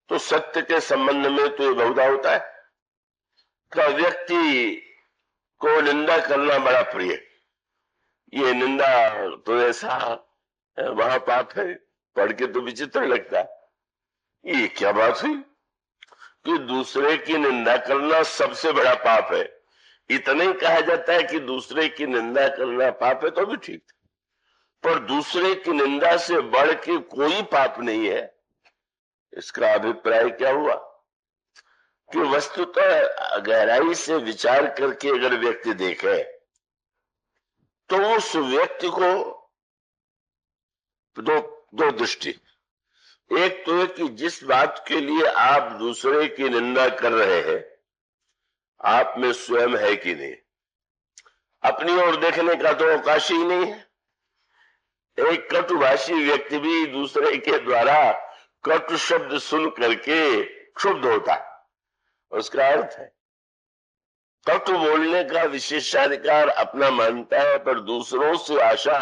तो सत्य के संबंध में तो ये बहुधा होता है कि व्यक्ति को निंदा करना बड़ा प्रिय। ये निंदा तो ऐसा वहां पाप है, पढ़ के तो विचित्र लगता है। ये क्या बात हुई कि दूसरे की निंदा करना सबसे बड़ा पाप है। इतना ही कहा जाता है कि दूसरे की निंदा करना पाप है तो भी ठीक है, पर दूसरे की निंदा से बढ़ के कोई पाप नहीं है, इसका अभिप्राय क्या हुआ कि वस्तुतः गहराई से विचार करके अगर व्यक्ति देखे तो उस व्यक्ति को दो दो दृष्टि। एक तो है कि जिस बात के लिए आप दूसरे की निंदा कर रहे हैं आप में स्वयं है कि नहीं, अपनी ओर देखने का तो अवकाश ही नहीं है। एक कटुभाषी व्यक्ति भी दूसरे के द्वारा कटु शब्द सुन करके क्षुब्ध होता है, उसका अर्थ है कटु बोलने का विशेषाधिकार अपना मानता है, पर दूसरों से आशा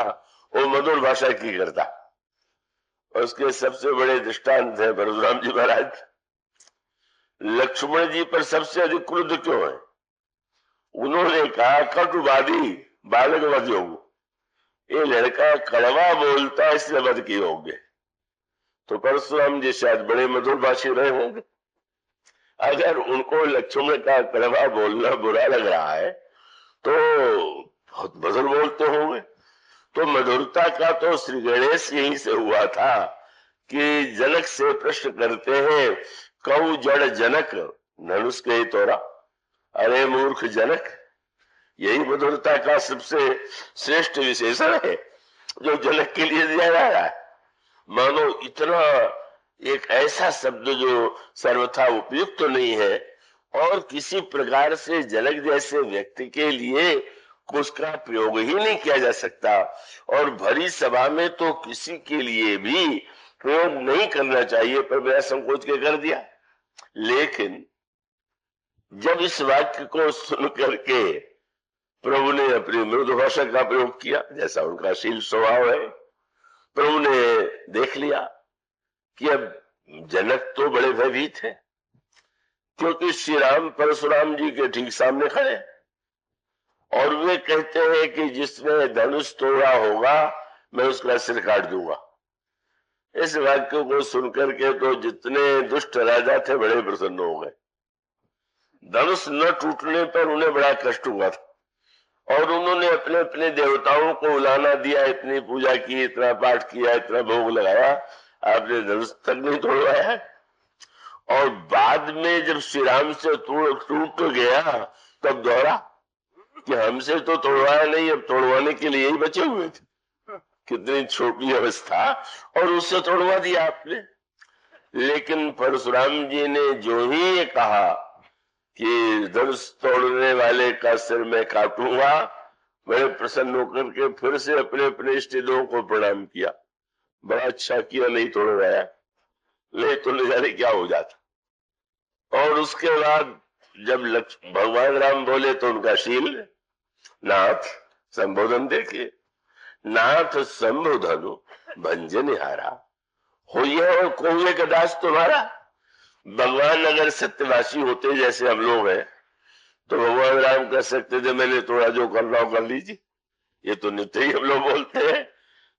वो मधुर भाषा की करता। उसके सबसे बड़े दृष्टांत है परशुराम जी महाराज। लक्ष्मण जी पर सबसे अधिक क्रुद्ध क्यों है? उन्होंने कहा कटुवादी बालक वध योग, ये लड़का कड़वा बोलता है इसलिए वध की योग्य। तो परशुराम जी शायद बड़े मधुर भाषी रहे होंगे, अगर उनको लक्ष्मण का कड़वा बोलना बुरा लग रहा है तो बहुत मधुर बोलते होंगे। तो मधुरता का तो श्री गणेश यहीं से हुआ था कि जनक से प्रश्न करते हैं कऊ जड़ जनक धनुष के तोरा, अरे मूर्ख जनक, यही मधुरता का सबसे श्रेष्ठ विशेषण है जो जनक के लिए दिया जा रहा है। मानो इतना एक ऐसा शब्द जो सर्वथा उपयुक्त तो नहीं है और किसी प्रकार से जनक जैसे व्यक्ति के लिए उसका प्रयोग ही नहीं किया जा सकता, और भरी सभा में तो किसी के लिए भी प्रयोग नहीं करना चाहिए, पर मेरा संकोच के कर दिया। लेकिन जब इस वाक्य को सुन करके प्रभु ने अपनी मृदु भाषा का प्रयोग किया, जैसा उनका शील स्वभाव है, प्रभु ने देख लिया कि अब जनक तो बड़े भयभीत है, क्योंकि श्री राम परशुराम जी के ठीक सामने खड़े और वे कहते हैं कि जिसने धनुष तोड़ा होगा मैं उसका सिर काट दूंगा। इस वाक्य को सुनकर के तो जितने दुष्ट राजा थे बड़े प्रसन्न हो गए। धनुष न टूटने पर उन्हें बड़ा कष्ट हुआ था और उन्होंने अपने अपने देवताओं को उलाना दिया, इतनी पूजा की, इतना पाठ किया, इतना भोग लगाया, आपने धनुष तक नहीं तोड़वाया। और बाद में जब श्री राम से टूट गया तब दोहरा कि हमसे तो तोड़वाया नहीं, अब तोड़वाने के लिए ही बचे हुए थे। कितनी छोटी अवस्था, और उससे तोड़वा दिया आपने। लेकिन परशुराम जी ने जो ही ये कहा कि धनुष तोड़ने वाले का सिर मैं काटूंगा, बड़े प्रसन्न होकर के फिर से अपने अपने इष्टदेवों को प्रणाम किया। बड़ा अच्छा किया नहीं तोड़वाया, नहीं तो न जाने क्या हो जाता। और उसके बाद जब भगवान राम बोले तो उनका शील नाथ संबोधन देखिए, नाथ संबोधनु भंजनिहारा हो यह कोवे का दास तुम्हारा। भगवान अगर सत्यवासी होते जैसे हम लोग हैं तो भगवान राम कह सकते थे मैंने थोड़ा जो करना हो कर लीजिए, ये तो नित्य ही हम लोग बोलते हैं।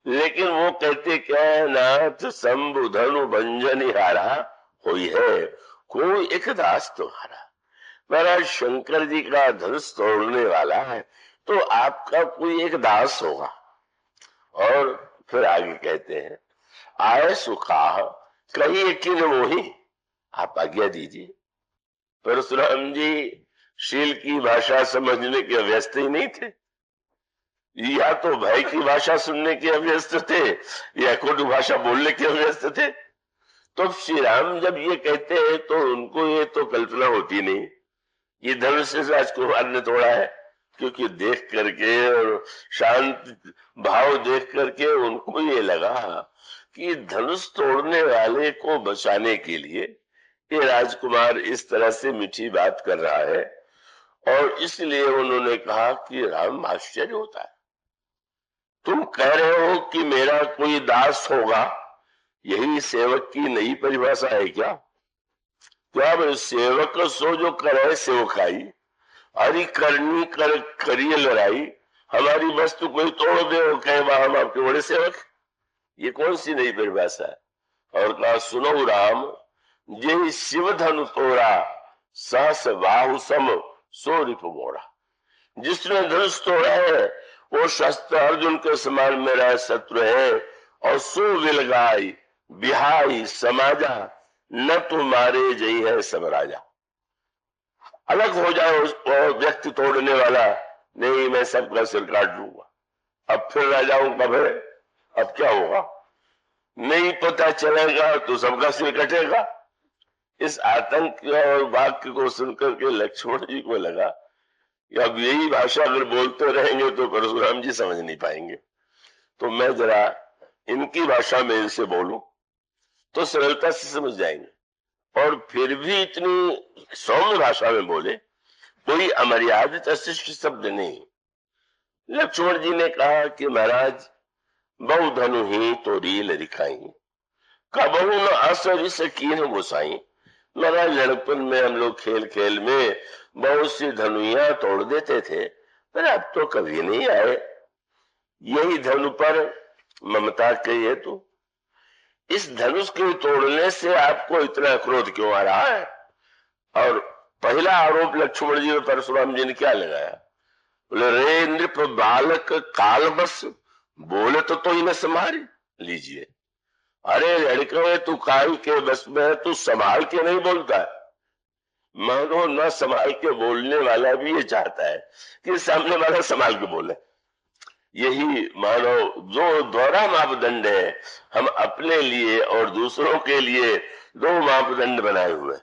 लेकिन वो कहते क्या है, नाथ संबोधनु भंजनिहारा हुई है कोई एक दास तुम्हारा। महाराज शंकर जी का धनुष तोड़ने वाला है तो आपका कोई एक दास होगा। और फिर आगे कहते हैं आय सुखा कही किन मोही, आप आज्ञा दीजिए। परशुराम जी शील की भाषा समझने के अभ्यस्त ही नहीं थे, या तो भय की भाषा सुनने के अभ्यस्त थे या कोटु भाषा बोलने के अभ्यस्त थे। तो श्री राम जब ये कहते हैं तो उनको ये तो कल्पना होती नहीं ये धनुष से राजकुमार ने तोड़ा है, क्योंकि देख करके और शांत भाव देख करके उनको ये लगा कि धनुष तोड़ने वाले को बचाने के लिए ये राजकुमार इस तरह से मीठी बात कर रहा है। और इसलिए उन्होंने कहा कि राम आश्चर्य होता है, तुम कह रहे हो कि मेरा कोई दास होगा, यही सेवक की नई परिभाषा है क्या? क्या बोले, सेवक सो जो करे सेवकाई, हरी करनी कर करिए लड़ाई, हमारी वस्तु कोई तोड़ दे और कहे वाह हम आपके बड़े सेवक। ये कौन सी नई परिभाषा है। और कहा, सुनो राम जे शिव धनु तोड़ा, सहस बाहु सम सो रिप मोड़ा। जिसने धनुष तोड़ा है वो शस्त्र अर्जुन के समान मेरा शत्रु है। और सो विलगाई बिहाई समाजा, न तुम्हारे जई है सब राजा। अलग हो जाए वो व्यक्ति तोड़ने वाला, नहीं मैं सबका सिर काट दूंगा। अब फिर राजाओं का भय, अब क्या होगा, नहीं पता चलेगा तो सबका सिर कटेगा। इस आतंक और वाक्य को सुनकर के लक्ष्मण जी को लगा कि अब यही भाषा अगर बोलते रहेंगे तो परशुराम जी समझ नहीं पाएंगे, तो मैं जरा इनकी भाषा में इनसे बोलूं तो सरलता से समझ जाएंगे। और फिर भी इतनी सौम्य भाषा में बोले, कोई अमर्यादित अशिष्ट शब्द नहीं। लक्ष्मण जी ने कहा कि महाराज बहु धनु ही तो रील दिखाई, कबहू न असर कीन गोसाई। महाराज लड़कपन में हम लोग खेल खेल में बहुत सी धनुइया तोड़ देते थे, पर अब तो कभी नहीं आए। यही धनु पर ममता के हेतु, इस धनुष के तोड़ने से आपको इतना क्रोध क्यों आ रहा है। और पहला आरोप लक्ष्मण जी और परशुराम जी ने क्या लगाया, बोले रे नृप बालक काल बस, बोले तो इन्हें संभाल लीजिए। अरे लड़के तू काल के बस में है, तू संभाल के नहीं बोलता है। मानो न संभाल के बोलने वाला भी ये चाहता है कि सामने वाला संभाल के बोले। यही मानो जो दोहरा मापदंड है, हम अपने लिए और दूसरों के लिए दो मापदंड बनाए हुए।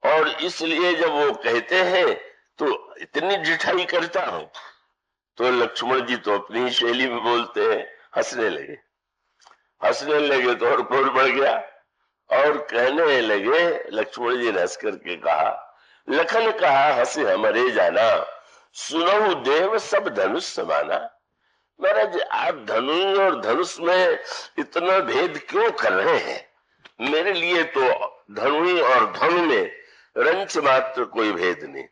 और इसलिए जब वो कहते हैं तो इतनी जिठाई करता हूं, तो लक्ष्मण जी तो अपनी शैली में बोलते हैं, हंसने लगे। हंसने लगे तो और क्रोध बढ़ गया और कहने लगे, लक्ष्मण जी ने हंस करके कहा, लखन कहा हंसे हमरे जाना, सुनो देव सब धनुष समाना। महाराज आप धनु और धनुष में इतना भेद क्यों कर रहे हैं, मेरे लिए तो धनु और धनु में रंच मात्र कोई भेद नहीं।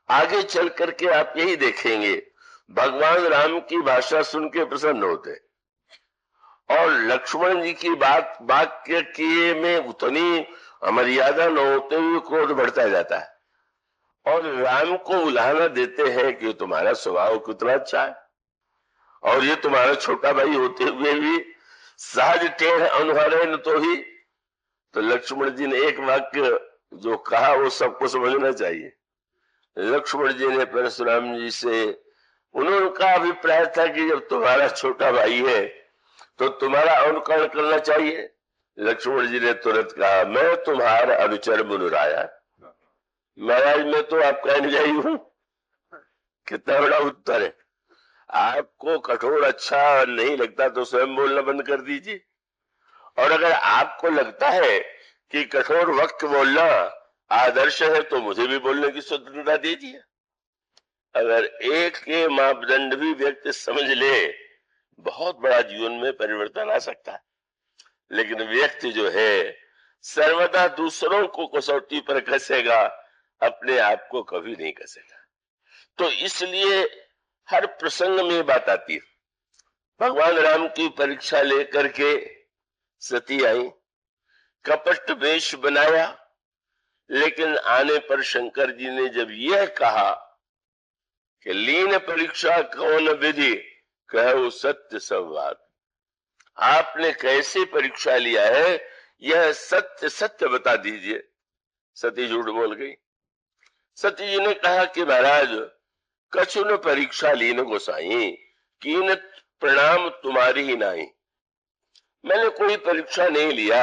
आगे चल करके आप यही देखेंगे, भगवान राम की भाषा सुन के प्रसन्न होते और लक्ष्मण जी की बात वाक्य किए में उतनी अमर्यादा न होते हुए क्रोध बढ़ता जाता है। और राम को उलाहना देते हैं कि तुम्हारा स्वभाव कितना अच्छा है, और ये तुम्हारा छोटा भाई होते हुए भी सहज टेढ़ अनुहार न तो ही। तो लक्ष्मण जी ने एक वाक्य जो कहा वो सबको समझना चाहिए। लक्ष्मण जी ने परशुराम जी से, उनका अभिप्राय था कि जब तुम्हारा छोटा भाई है तो तुम्हारा अनुकरण करना चाहिए। लक्ष्मण जी ने तुरंत कहा, मैं तुम्हारा अनुचर मुनुराया। महाराज मैं तो आपका अनुयायी हूं। कितना बड़ा उत्तर है। आपको कठोर अच्छा नहीं लगता तो स्वयं बोलना बंद कर दीजिए, और अगर आपको लगता है कि कठोर वक्त बोलना आदर्श है तो मुझे भी बोलने की स्वतंत्रता दीजिए। अगर एक के मापदंड भी व्यक्ति समझ ले, बहुत बड़ा जीवन में परिवर्तन आ सकता है। लेकिन व्यक्ति जो है सर्वदा दूसरों को कसौटी पर कसेगा, अपने आप को कभी नहीं कसेगा। तो इसलिए हर प्रसंग में बात आती है। भगवान राम की परीक्षा लेकर के सती आई, कपट वेश बनाया, लेकिन आने पर शंकर जी ने जब यह कहा कि लीन परीक्षा कौन विधि, कहो सत्य संवाद। आपने कैसे परीक्षा लिया है, यह सत्य सत्य बता दीजिए। सती झूठ बोल गई। सती जी ने कहा कि महाराज कछु न परीक्षा लीन गोसाई, कीन प्रणाम तुम्हारी ही नाही। मैंने कोई परीक्षा नहीं लिया,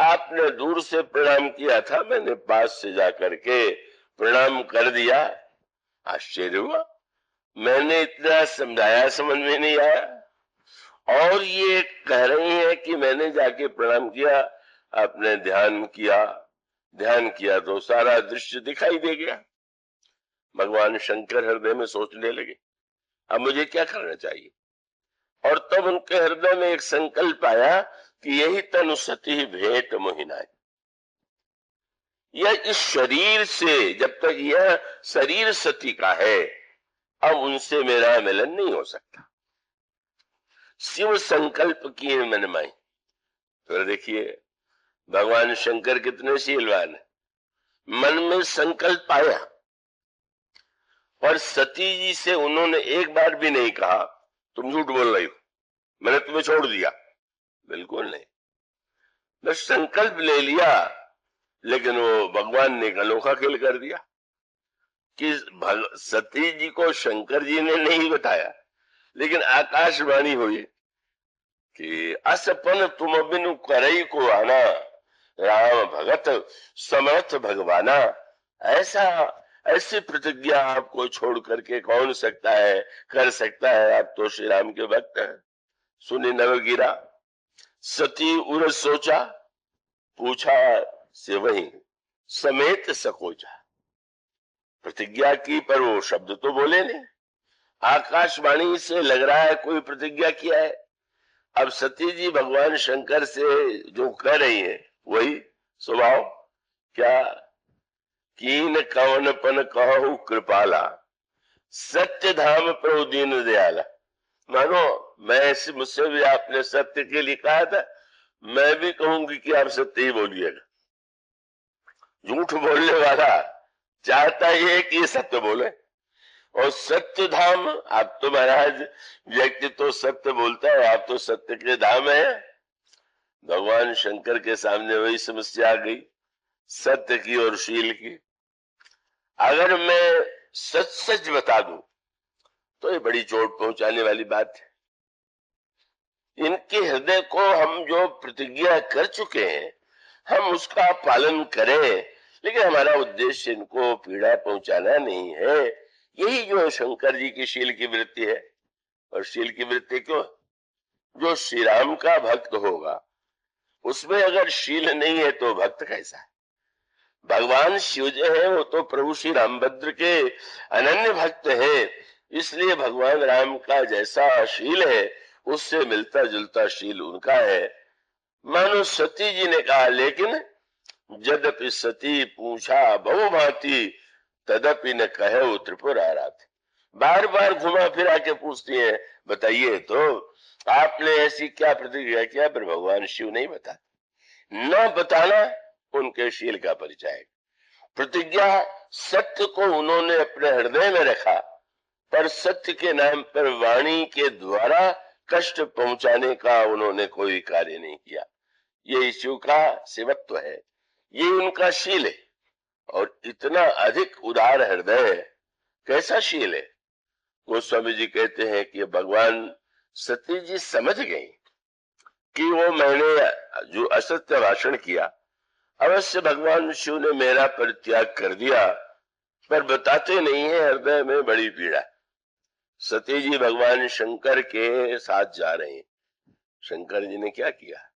आपने दूर से प्रणाम किया था, मैंने पास से जाकर के प्रणाम कर दिया। आश्चर्य हुआ, मैंने इतना समझाया समझ में नहीं आया, और ये कह रही है कि मैंने जाके प्रणाम किया, आपने ध्यान किया तो सारा दृश्य दिखाई दे गया। भगवान शंकर हृदय में सोचने लगे, अब मुझे क्या करना चाहिए। और तब उनके हृदय में एक संकल्प आया कि यही तनु सती भेंट मोहिनाए। यह इस शरीर से, जब तक यह शरीर सती का है, अब उनसे मेरा मिलन नहीं हो सकता। शिव संकल्प किए मन माई। तो देखिए भगवान शंकर कितने शीलवान है, मन में संकल्प आया और सती जी से उन्होंने एक बार भी नहीं कहा तुम झूठ बोल रही हो, मैंने तुम्हें छोड़ दिया, बिल्कुल नहीं। बस संकल्प ले लिया, लेकिन वो भगवान ने एक अनोखा खेल कर दिया कि सती जी को शंकर जी ने नहीं बताया, लेकिन आकाशवाणी हुई कि असपन तुम बिनु करई को आना, राम भगत समर्थ भगवाना। ऐसा ऐसी प्रतिज्ञा आपको छोड़ करके कौन सकता है, कर सकता है, आप तो श्री राम के भक्त हैं। सुनी नव गिरा सती उर सोचा, पूछा से वही समेत सकोचा। प्रतिज्ञा की पर वो शब्द तो बोले नहीं, आकाशवाणी से लग रहा है कोई प्रतिज्ञा किया है। अब सती जी भगवान शंकर से जो कह रही है वही स्वभाव, क्या कीन कवन पन कहु कृपाला, सत्य धाम प्रभु दीन दयाला। मानो मैं मुझसे भी आपने सत्य के लिए कहा था, मैं भी कहूंगी कि आप सत्य ही बोलिएगा। झूठ बोलने वाला चाहता है कि सत्य बोले, और सत्य धाम, आप तो महाराज व्यक्ति तो सत्य बोलता है, आप तो सत्य के धाम है। भगवान शंकर के सामने वही समस्या आ गई, सत्य की और शील की। अगर मैं सच सच बता दूं तो ये बड़ी चोट पहुंचाने वाली बात है। इनके हृदय को हम जो प्रतिज्ञा कर चुके हैं, हम उसका पालन करें, लेकिन हमारा उद्देश्य इनको पीड़ा पहुंचाना नहीं है। यही जो शंकर जी की शील की वृत्ति है। और शील की वृत्ति क्यों? जो श्री राम का भक्त होगा उसमें अगर शील नहीं है तो भक्त कैसा है? भगवान शिव जो है वो तो प्रभु श्री रामभद्र के अनन्य भक्त है, इसलिए भगवान राम का जैसा शील है उससे मिलता जुलता शील उनका है। मानो सती जी ने कहा, लेकिन यद्यपि सती पूछा बहु भांति, तदपि न कहे त्रिपुर आराध। बार बार घुमा फिरा के पूछती है, बताइए तो आपने ऐसी क्या प्रतिज्ञा किया? पर भगवान शिव नहीं बता, न बताना उनके शील का परिचय है। प्रतिज्ञा सत्य को उन्होंने अपने हृदय में रखा, पर सत्य के नाम पर वाणी के द्वारा कष्ट पहुंचाने का उन्होंने कोई कार्य नहीं किया। ये शिव का सेवत्व है, ये उनका शील है। और इतना अधिक उदार हृदय है, कैसा शील है? गोस्वामी जी कहते हैं कि भगवान सती जी समझ गई कि वो मैंने जो असत्य भाषण किया, अवश्य भगवान शिव ने मेरा परित्याग कर दिया, पर बताते नहीं है, हृदय में बड़ी पीड़ा। सती जी भगवान शंकर के साथ जा रहे हैं। शंकर जी ने क्या किया?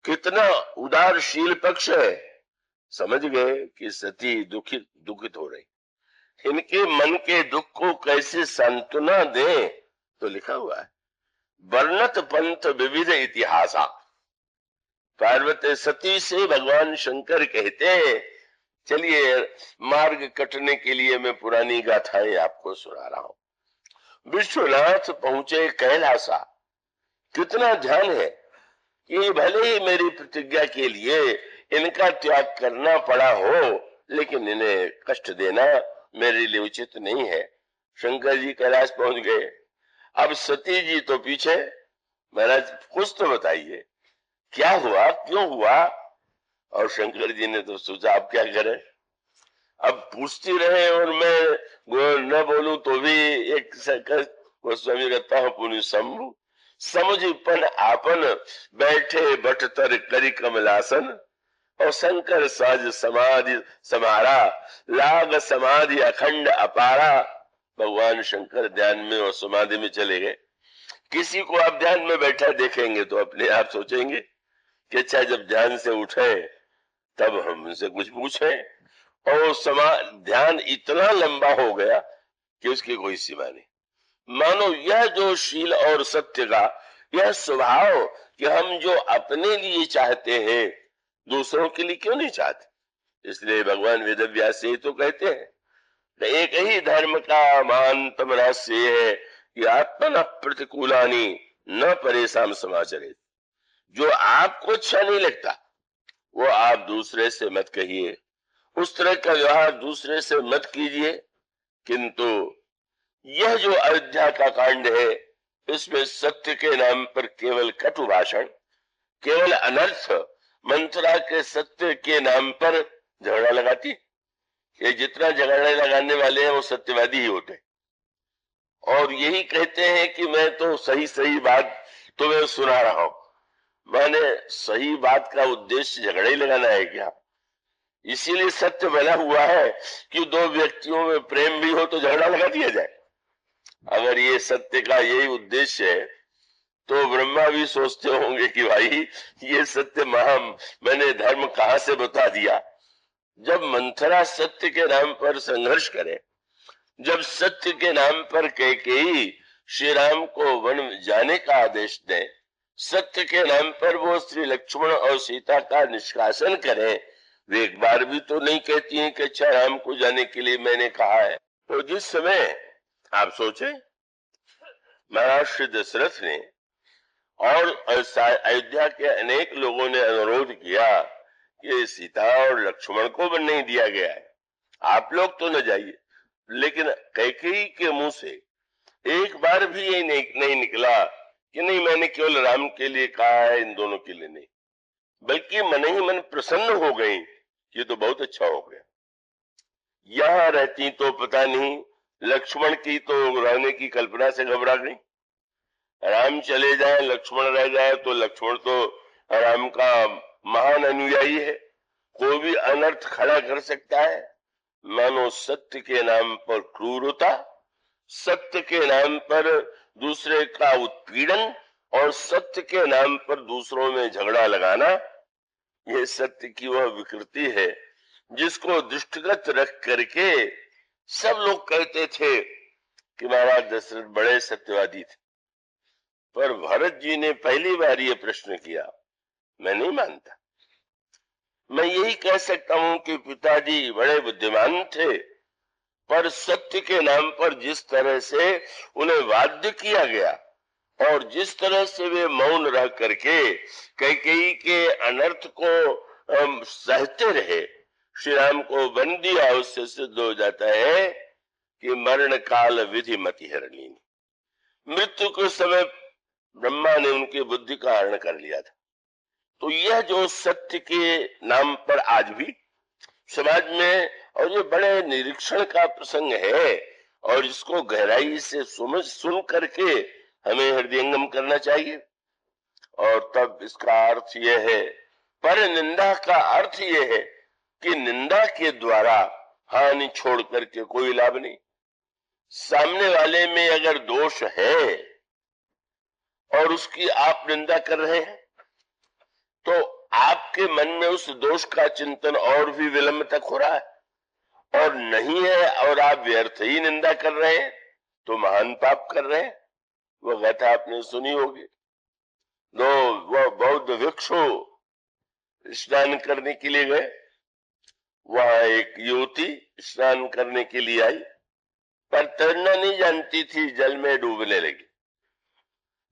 कितना उदारशील पक्ष है। समझ गए कि सती दुखित हो रही, इनके मन के दुख को कैसे सांत्वना दें। तो लिखा हुआ है, वर्णत पंथ विविध इतिहासा। पार्वती सती से भगवान शंकर कहते हैं, चलिए मार्ग कटने के लिए मैं पुरानी गाथाएं आपको सुना रहा हूं। विश्वनाथ पहुंचे कैलासा, कितना ध्यान है कि भले ही मेरी प्रतिज्ञा के लिए इनका त्याग करना पड़ा हो, लेकिन इन्हें कष्ट देना मेरे लिए उचित नहीं है। शंकर जी कैलाश पहुंच गए, अब सती जी तो पीछे। महाराज कुछ तो बताइए, क्या हुआ, क्यों हुआ? और शंकर जी ने तो सोचा अब क्या करें, अब पूछती रहे और मैं न बोलूं तो भी एक गोस्वामी कहता हूं पुण्य शंभु समुझपन आपन, बैठे बटतर करी कमलासन, और शंकर साज समाधि समारा, लाग समाधि अखंड अपारा। भगवान शंकर ध्यान में और समाधि में चले गए। किसी को आप ध्यान में बैठा देखेंगे तो अपने आप सोचेंगे कि अच्छा जब ध्यान से उठे तब हम उनसे कुछ पूछे, और ध्यान इतना लंबा हो गया कि उसकी कोई सीमा नहीं। मानो यह जो शील और सत्य का यह स्वभाव कि हम जो अपने लिए चाहते हैं दूसरों के लिए क्यों नहीं चाहते? इसलिए भगवान वेदव्यास ही तो कहते हैं कि एक ही धर्म का महानतम रहस्य है कि आत्मन प्रतिकूलानी न परेशान समाचरे। जो आपको अच्छा नहीं लगता वो आप दूसरे से मत कहिए, उस तरह का व्यवहार दूसरे से मत कीजिए। किंतु यह जो अयोध्या का कांड है इसमें सत्य के नाम पर केवल कटु भाषण, केवल अनर्थ, मंत्रा के सत्य के नाम पर झगड़ा लगाती। ये जितना झगड़ा लगाने वाले हैं वो सत्यवादी ही होते और यही कहते हैं कि मैं तो सही सही बात तुम्हें सुना रहा हूं। मैंने सही बात का उद्देश्य झगड़ा ही लगाना है क्या? इसीलिए सत्य बना हुआ है कि दो व्यक्तियों में प्रेम भी हो तो झगड़ा लगा दिया जाए। अगर ये सत्य का यही उद्देश्य है तो ब्रह्मा भी सोचते होंगे कि भाई ये सत्य मैंने धर्म कहां से बता दिया। जब मंथरा सत्य के नाम पर संघर्ष करे, जब सत्य के नाम पर कैकेयी श्री राम को वन जाने का आदेश दे, सत्य के नाम पर वो श्री लक्ष्मण और सीता का निष्कासन करें, वे एक बार भी तो नहीं कहती हैं कि अच्छा राम को जाने के लिए मैंने कहा है। तो जिस समय आप सोचे महाराज श्री दशरथ ने और अयोध्या के अनेक लोगों ने अनुरोध किया कि सीता और लक्ष्मण को भी नहीं दिया गया है, आप लोग तो न जाइए, लेकिन कैकेयी के मुंह से एक बार भी ये नहीं निकला कि नहीं मैंने केवल राम के लिए कहा है, इन दोनों के लिए नहीं, बल्कि मन ही मन प्रसन्न हो गई, ये तो बहुत अच्छा हो गया। यहां रहती तो पता नहीं लक्ष्मण की तो रहने की कल्पना से घबरा गई। राम चले जाए लक्ष्मण रह जाए तो लक्ष्मण तो राम का महान अनुयायी है, कोई भी अनर्थ खड़ा कर सकता है। मानो सत्य के नाम पर क्रूरता, सत्य के नाम पर दूसरे का उत्पीड़न और सत्य के नाम पर दूसरों में झगड़ा लगाना, यह सत्य की वह विकृति है जिसको दृष्टिगत रख करके सब लोग कहते थे कि महाराज दशरथ बड़े सत्यवादी थे। पर भरत जी ने पहली बार ये प्रश्न किया, मैं नहीं मानता। मैं यही कह सकता हूं कि पिताजी बड़े बुद्धिमान थे, पर सत्य के नाम पर जिस तरह से उन्हें बाध्य किया गया और जिस तरह से वे मौन रह करके कैकेयी के अनर्थ को सहते रहे, श्री राम को वन दिया, उससे सिद्ध हो जाता है कि मरण काल विधि मति हरणी, मृत्यु के समय ब्रह्मा ने उनकी बुद्धि का हरण कर लिया था। तो यह जो सत्य के नाम पर आज भी समाज में, और ये बड़े निरीक्षण का प्रसंग है और इसको गहराई से सुन करके हमें हृदयंगम करना चाहिए। और तब इसका अर्थ यह है, पर निंदा का अर्थ यह है कि निंदा के द्वारा हानि छोड़ करके कोई लाभ नहीं। सामने वाले में अगर दोष है और उसकी आप निंदा कर रहे हैं तो आपके मन में उस दोष का चिंतन और भी विलंब तक हो रहा है, और नहीं है और आप व्यर्थ ही निंदा कर रहे हैं तो महान पाप कर रहे हैं। वो गाथा आपने सुनी होगी, वो बौद्ध भिक्षु स्नान करने के लिए गए, वहां एक युवती स्नान करने के लिए आई पर तैरना नहीं जानती थी, जल में डूबने लगी।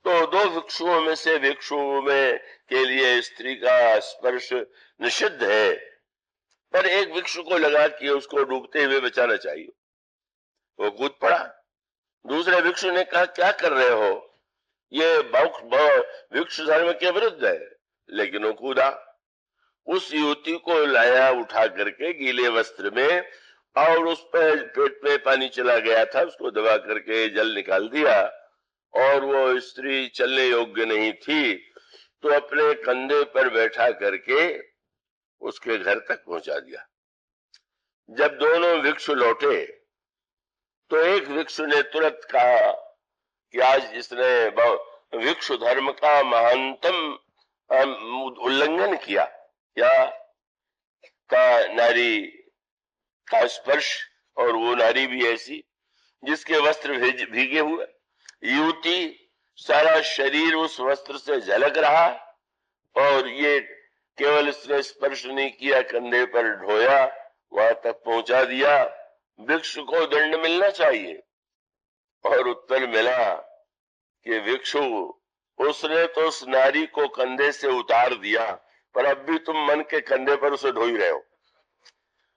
तो दो भिक्षुओं में से भिक्षुओं में के लिए स्त्री का स्पर्श निषिद्ध है, पर एक भिक्षु को लगा कि उसको डूबते हुए बचाना चाहिए, वो कूद पड़ा। दूसरे भिक्षु ने कहा क्या कर रहे हो, ये भिक्षु धर्म के विरुद्ध है, लेकिन वो कूदा। उस युवती को लाया उठा करके गीले वस्त्र में और उस पर पेट में पानी चला गया था, उसको दबा करके जल निकाल दिया और वो स्त्री चलने योग्य नहीं थी तो अपने कंधे पर बैठा करके उसके घर तक पहुंचा दिया। जब दोनों भिक्षु लौटे तो एक भिक्षु ने तुरंत कहा कि आज इसने भिक्षु धर्म का महानतम उल्लंघन किया, या का नारी का स्पर्श, और वो नारी भी ऐसी जिसके वस्त्र भीगे हुए, युवती सारा शरीर उस वस्त्र से झलक रहा और ये केवल इसने स्पर्श नहीं किया, कंधे पर ढोया, वहां तक पहुंचा दिया। भिक्षु को दंड मिलना चाहिए। और उत्तर मिला कि भिक्षु, उसने तो उस नारी को कंधे से उतार दिया, पर अब भी तुम मन के कंधे पर उसे ढो ही रहे हो।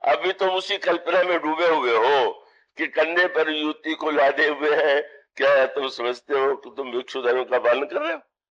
अभी तुम उसी कल्पना में डूबे हुए हो कि कंधे पर युवती को लादे हुए हैं। क्या तुम समझते हो कि तुम भिक्षु धर्म का पालन कर रहे हो?